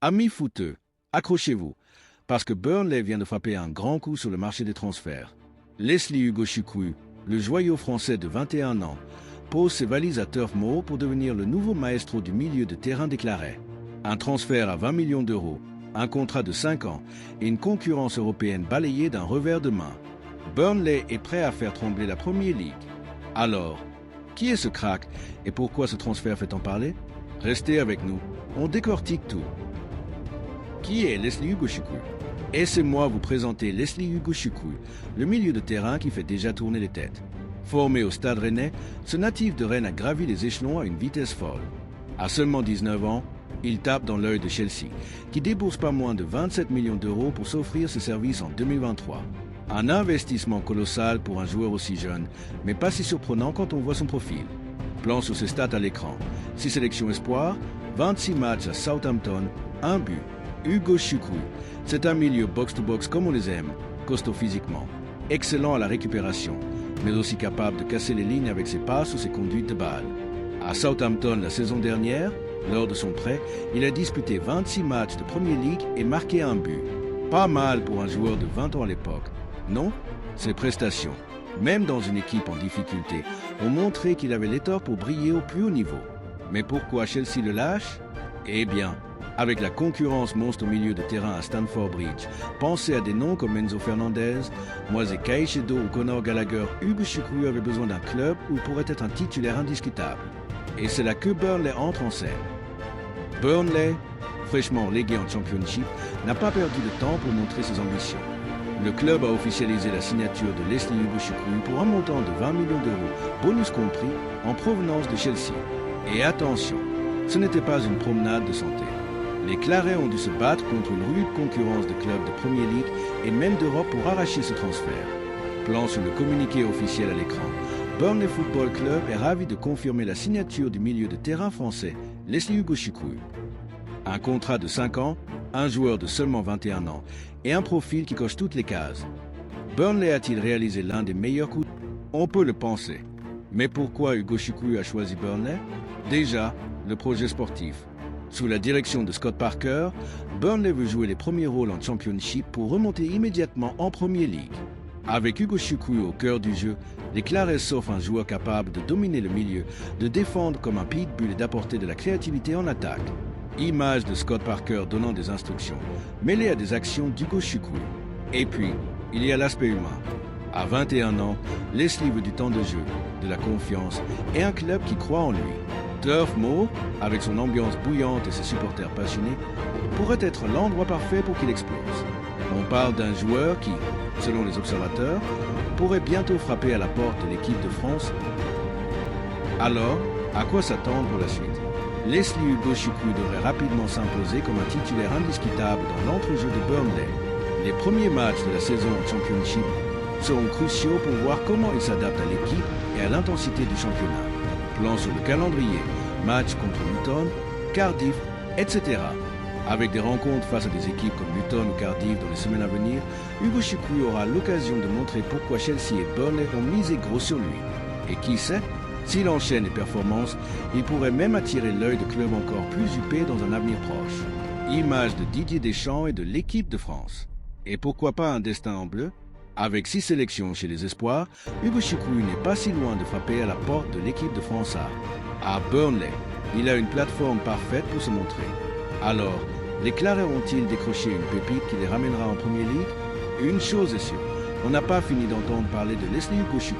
Amis footeux, accrochez-vous, parce que Burnley vient de frapper un grand coup sur le marché des transferts. Lesley Ugochukwu, le joyau français de 21 ans, pose ses valises à Turf Moor pour devenir le nouveau maestro du milieu de terrain déclaré. Un transfert à 20 millions d'euros, un contrat de 5 ans et une concurrence européenne balayée d'un revers de main. Burnley est prêt à faire trembler la Premier League. Alors, qui est ce crack et pourquoi ce transfert fait en parler? Restez avec nous, on décortique tout. Qui est Lesley Ugochukwu? Laissez-moi vous présenter Lesley Ugochukwu, le milieu de terrain qui fait déjà tourner les têtes. Formé au Stade Rennais, ce natif de Rennes a gravi les échelons à une vitesse folle. À seulement 19 ans, il tape dans l'œil de Chelsea, qui débourse pas moins de 27 millions d'euros pour s'offrir ses services en 2023. Un investissement colossal pour un joueur aussi jeune, mais pas si surprenant quand on voit son profil. Plan sur ses stats à l'écran. 6 sélections espoirs, 26 matchs à Southampton, 1 but. Ugochukwu, c'est un milieu box-to-box comme on les aime, costaud physiquement, excellent à la récupération, mais aussi capable de casser les lignes avec ses passes ou ses conduites de balle. À Southampton la saison dernière, lors de son prêt, il a disputé 26 matchs de Premier League et marqué un but. Pas mal pour un joueur de 20 ans à l'époque. Non, ses prestations, même dans une équipe en difficulté, ont montré qu'il avait l'étoffe pour briller au plus haut niveau. Mais pourquoi Chelsea le lâche? Eh bien, avec la concurrence monstre au milieu de terrain à Stamford Bridge, pensez à des noms comme Enzo Fernandez, Moise Caicedo ou Conor Gallagher. Ugochukwu avait besoin d'un club où il pourrait être un titulaire indiscutable. Et c'est là que Burnley entre en scène. Burnley, fraîchement relégué en Championship, n'a pas perdu de temps pour montrer ses ambitions. Le club a officialisé la signature de Lesley Ugochukwu pour un montant de 20 millions d'euros, bonus compris, en provenance de Chelsea. Et attention, ce n'était pas une promenade de santé. Les Clarets ont dû se battre contre une rude concurrence de clubs de Premier League et même d'Europe pour arracher ce transfert. Plan sur le communiqué officiel à l'écran. Burnley Football Club est ravi de confirmer la signature du milieu de terrain français, Lesley Ugochukwu. Un contrat de 5 ans, un joueur de seulement 21 ans et un profil qui coche toutes les cases. Burnley a-t-il réalisé l'un des meilleurs coups? On peut le penser. Mais pourquoi Ugochukwu a choisi Burnley? Déjà, le projet sportif. Sous la direction de Scott Parker, Burnley veut jouer les premiers rôles en Championship pour remonter immédiatement en Premier League. Avec Ugochukwu au cœur du jeu, les Clarets s'offrent un joueur capable de dominer le milieu, de défendre comme un pitbull et d'apporter de la créativité en attaque. Image de Scott Parker donnant des instructions, mêlée à des actions d'Ugochukwu. Et puis, il y a l'aspect humain. À 21 ans, Lesley veut du temps de jeu, de la confiance et un club qui croit en lui. Turf Moor, avec son ambiance bouillante et ses supporters passionnés, pourrait être l'endroit parfait pour qu'il explose. On parle d'un joueur qui, selon les observateurs, pourrait bientôt frapper à la porte de l'équipe de France. Alors, à quoi s'attendre pour la suite? Lesley Ugochukwu devrait rapidement s'imposer comme un titulaire indiscutable dans l'entrejeu de Burnley. Les premiers matchs de la saison en Championship seront cruciaux pour voir comment il s'adapte à l'équipe et à l'intensité du championnat. Plan sur le calendrier, matchs contre Luton, Cardiff, etc. Avec des rencontres face à des équipes comme Luton ou Cardiff dans les semaines à venir, Ugochukwu aura l'occasion de montrer pourquoi Chelsea et Burnley ont misé gros sur lui. Et qui sait, s'il enchaîne les performances, il pourrait même attirer l'œil de clubs encore plus huppés dans un avenir proche. Image de Didier Deschamps et de l'équipe de France. Et pourquoi pas un destin en bleu? Avec 6 sélections chez les espoirs, Ugochukwu n'est pas si loin de frapper à la porte de l'équipe de France A. À Burnley, il a une plateforme parfaite pour se montrer. Alors, les Clarets ont-ils décroché une pépite qui les ramènera en Premier League? Une chose est sûre, on n'a pas fini d'entendre parler de Lesley Ugochukwu.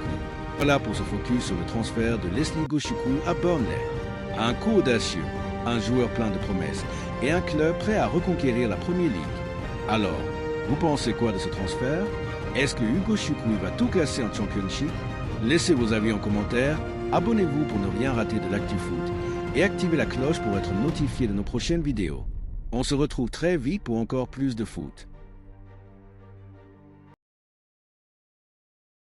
Voilà pour se focus sur le transfert de Lesley Ugochukwu à Burnley. Un coup audacieux, un joueur plein de promesses et un club prêt à reconquérir la Premier League. Alors, vous pensez quoi de ce transfert? Est-ce que Ugochukwu va tout casser en Championship? Laissez vos avis en commentaire, abonnez-vous pour ne rien rater de l'actu foot et activez la cloche pour être notifié de nos prochaines vidéos. On se retrouve très vite pour encore plus de foot.